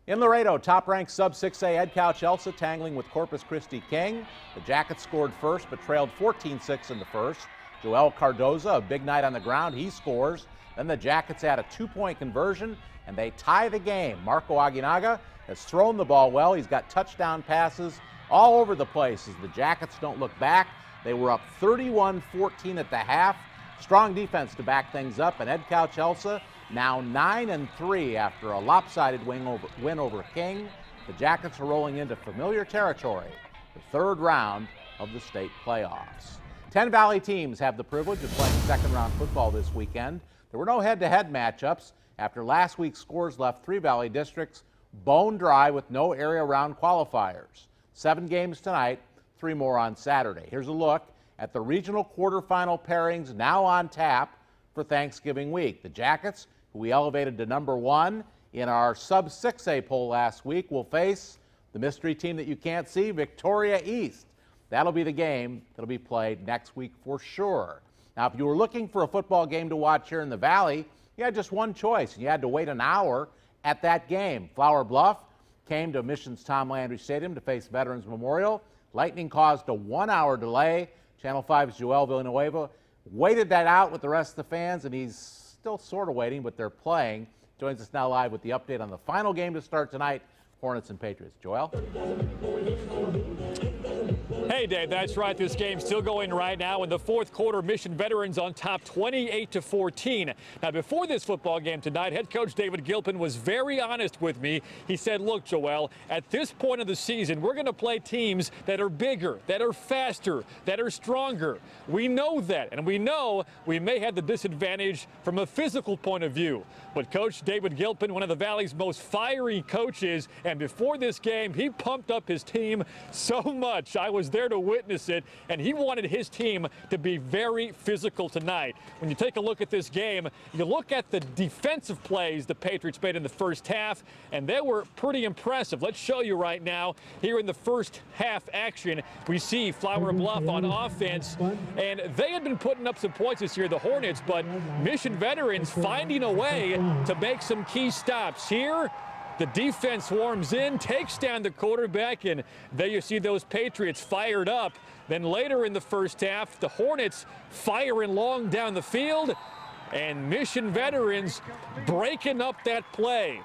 In Laredo, top-ranked sub-6A Edcouch-Elsa tangling with Corpus Christi King. The Jackets scored first but trailed 14-6 in the first. Joel Cardoza, a big night on the ground, he scores. Then the Jackets add a 2-point conversion and they tie the game. Marco Aguinaga has thrown the ball well. He's got touchdown passes all over the place as the Jackets don't look back. They were up 31-14 at the half. Strong defense to back things up, and Edcouch-Elsa now 9-3 after a lopsided win over King. The Jackets are rolling into familiar territory, the third round of the state playoffs. 10 Valley teams have the privilege of playing second-round football this weekend. There were no head-to-head matchups after last week's scores left 3 Valley districts bone dry with no area round qualifiers. 7 games tonight, 3 more on Saturday. Here's a look at the regional quarterfinal pairings now on tap for Thanksgiving week. The Jackets, who we elevated to #1 in our sub-6A poll last week, will face the mystery team that you can't see, Victoria East. That'll be the game that'll be played next week for sure. Now, if you were looking for a football game to watch here in the Valley, you had just one choice, and you had to wait an hour at that game. Flower Bluff came to Mission's Tom Landry Stadium to face Veterans Memorial. Lightning caused a 1-hour delay. Channel 5's Joel Villanueva waited that out with the rest of the fans, and he's still sort of waiting, but they're playing. Joins us now live with the update on the final game to start tonight, Hornets and Patriots. Joel? Hey, Dave, that's right. This game's still going right now. In the fourth quarter, Mission Veterans on top 28-14. Now, before this football game tonight, head coach David Gilpin was very honest with me. He said, look, Joel, at this point of the season, we're going to play teams that are bigger, that are faster, that are stronger. We know that, and we know we may have the disadvantage from a physical point of view. But Coach David Gilpin, one of the Valley's most fiery coaches, and before this game, he pumped up his team so much. I was there to witness it, and he wanted his team to be very physical tonight. When you take a look at this game, you look at the defensive plays the Patriots made in the first half, and they were pretty impressive. Let's show you right now. Here in the first half action, we see Flower Bluff on offense, and they had been putting up some points this year, the Hornets, but Mission Veterans finding a way to make some key stops. Here, the defense warms in, takes down the quarterback, and there you see those Patriots fired up. Then later in the first half, the Hornets firing long down the field, and Mission Veterans breaking up that play.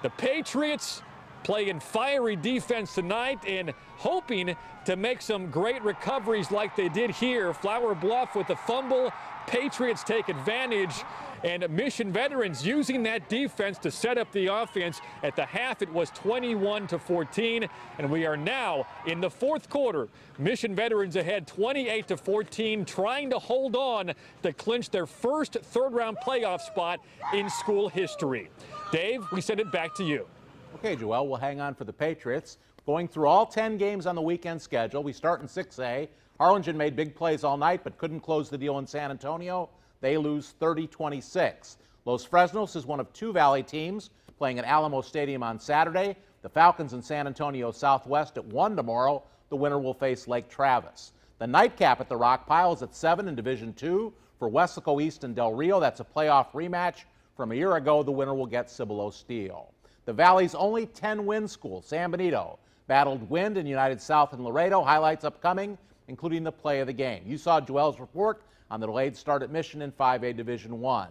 The Patriots playing fiery defense tonight and hoping to make some great recoveries like they did here. Flower Bluff with a fumble. Patriots take advantage, and Mission Veterans using that defense to set up the offense. At the half, it was 21-14, and we are now in the fourth quarter. Mission Veterans ahead 28-14, trying to hold on to clinch their first third-round playoff spot in school history. Dave, we send it back to you. Okay, Joel, we'll hang on for the Patriots. Going through all 10 games on the weekend schedule, we start in 6A. Harlingen made big plays all night but couldn't close the deal in San Antonio. They lose 30-26. Los Fresnos is one of 2 Valley teams playing at Alamo Stadium on Saturday. The Falcons in San Antonio Southwest at 1 tomorrow. The winner will face Lake Travis. The nightcap at the Rock Pile is at 7 in Division II for Weslaco East and Del Rio. That's a playoff rematch from a year ago. The winner will get Cibolo Steel. The Valley's only 10-win school, San Benito, battled wind in United South and Laredo. Highlights upcoming, including the play of the game. You saw Joel's report on the delayed start at Mission in 5A Division I.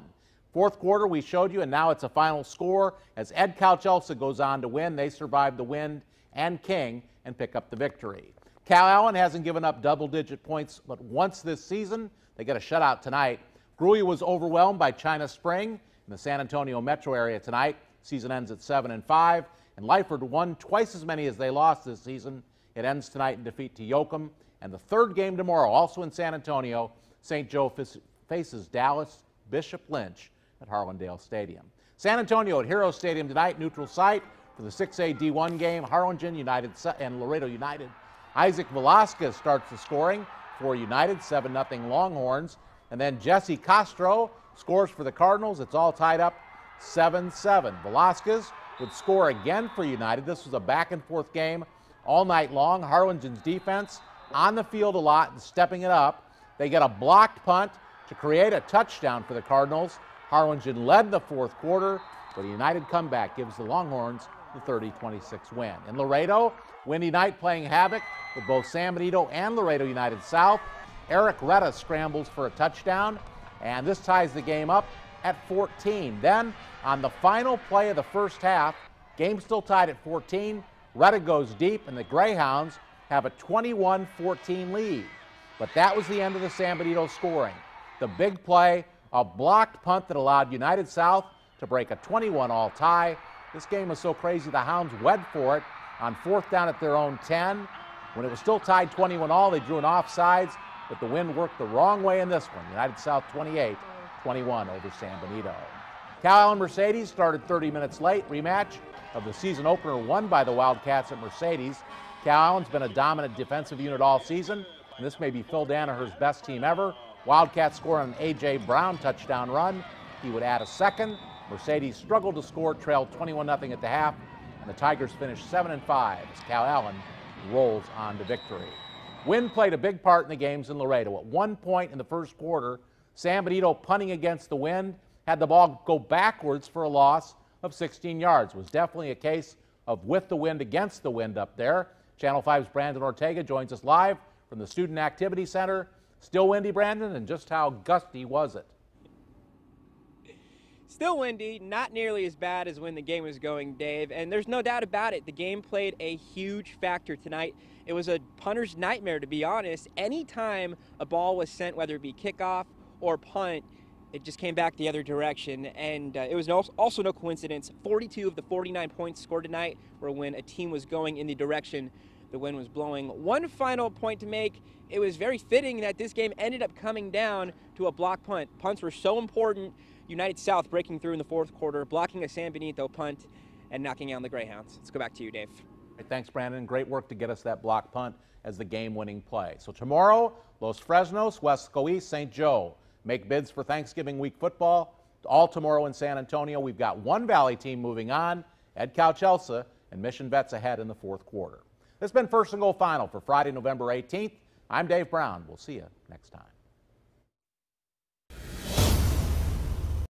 Fourth quarter we showed you, and now it's a final score as Edcouch-Elsa goes on to win. They survive the wind and King and pick up the victory. Cal Allen hasn't given up double-digit points but once this season. They get a shutout tonight. Grulla was overwhelmed by China Spring in the San Antonio metro area tonight. Season ends at 7-5, and Lyford won twice as many as they lost this season. It ends tonight in defeat to Yoakum. And the third game tomorrow, also in San Antonio, St. Joe faces Dallas Bishop Lynch at Harlandale Stadium. San Antonio at Hero Stadium tonight, neutral site for the 6A D1 game, Harlingen United and Laredo United. Isaac Velasquez starts the scoring for United, 7-0 Longhorns. And then Jesse Castro scores for the Cardinals. It's all tied up 7-7. Velasquez would score again for United. This was a back-and-forth game all night long. Harlingen's defense on the field a lot and stepping it up. They get a blocked punt to create a touchdown for the Cardinals. Harlingen led the fourth quarter, but a United comeback gives the Longhorns the 30-26 win. In Laredo, windy night playing havoc with both San Benito and Laredo United South. Eric Retta scrambles for a touchdown, and this ties the game up at 14. Then, on the final play of the first half, game still tied at 14. Retta goes deep, and the Greyhounds have a 21-14 lead. But that was the end of the San Benito scoring. The big play, a blocked punt that allowed United South to break a 21-all tie. This game was so crazy the Hounds wed for it on 4th down at their own 10. When it was still tied 21-all, they drew an offsides, but the wind worked the wrong way in this one. United South 28-21 over San Benito. Cow Allen Mercedes started 30 minutes late. Rematch of the season opener won by the Wildcats at Mercedes. Cow Allen's been a dominant defensive unit all season, and this may be Phil Danaher's best team ever. Wildcats score on an A.J. Brown touchdown run. He would add a second. Mercedes struggled to score, trailed 21-0 at the half, and the Tigers finished 7-5 as Cow Allen rolls on to victory. Wind played a big part in the games in Laredo. At one point in the first quarter, San Benito, punting against the wind, had the ball go backwards for a loss of 16 yards. It was definitely a case of with the wind against the wind up there. Channel 5's Brandon Ortega joins us live from the Student Activity Center. Still windy, Brandon, and just how gusty was it? Still windy, not nearly as bad as when the game was going, Dave, and there's no doubt about it. The game played a huge factor tonight. It was a punter's nightmare, to be honest. Anytime a ball was sent, whether it be kickoff or punt, it just came back the other direction, and it was also no coincidence. 42 of the 49 points scored tonight were when a team was going in the direction the wind was blowing. One final point to make, it was very fitting that this game ended up coming down to a block punt. Punts were so important. United South breaking through in the fourth quarter, blocking a San Benito punt, and knocking out the Greyhounds. Let's go back to you, Dave. Thanks, Brandon. Great work to get us that block punt as the game-winning play. So tomorrow, Los Fresnos, West Coeast, St. Joe. Make bids for Thanksgiving week football. All tomorrow in San Antonio. We've got one Valley team moving on, Edcouch-Elsa, and Mission Vets ahead in the fourth quarter. This has been First and Goal Final for Friday, November 18th. I'm Dave Brown. We'll see you next time.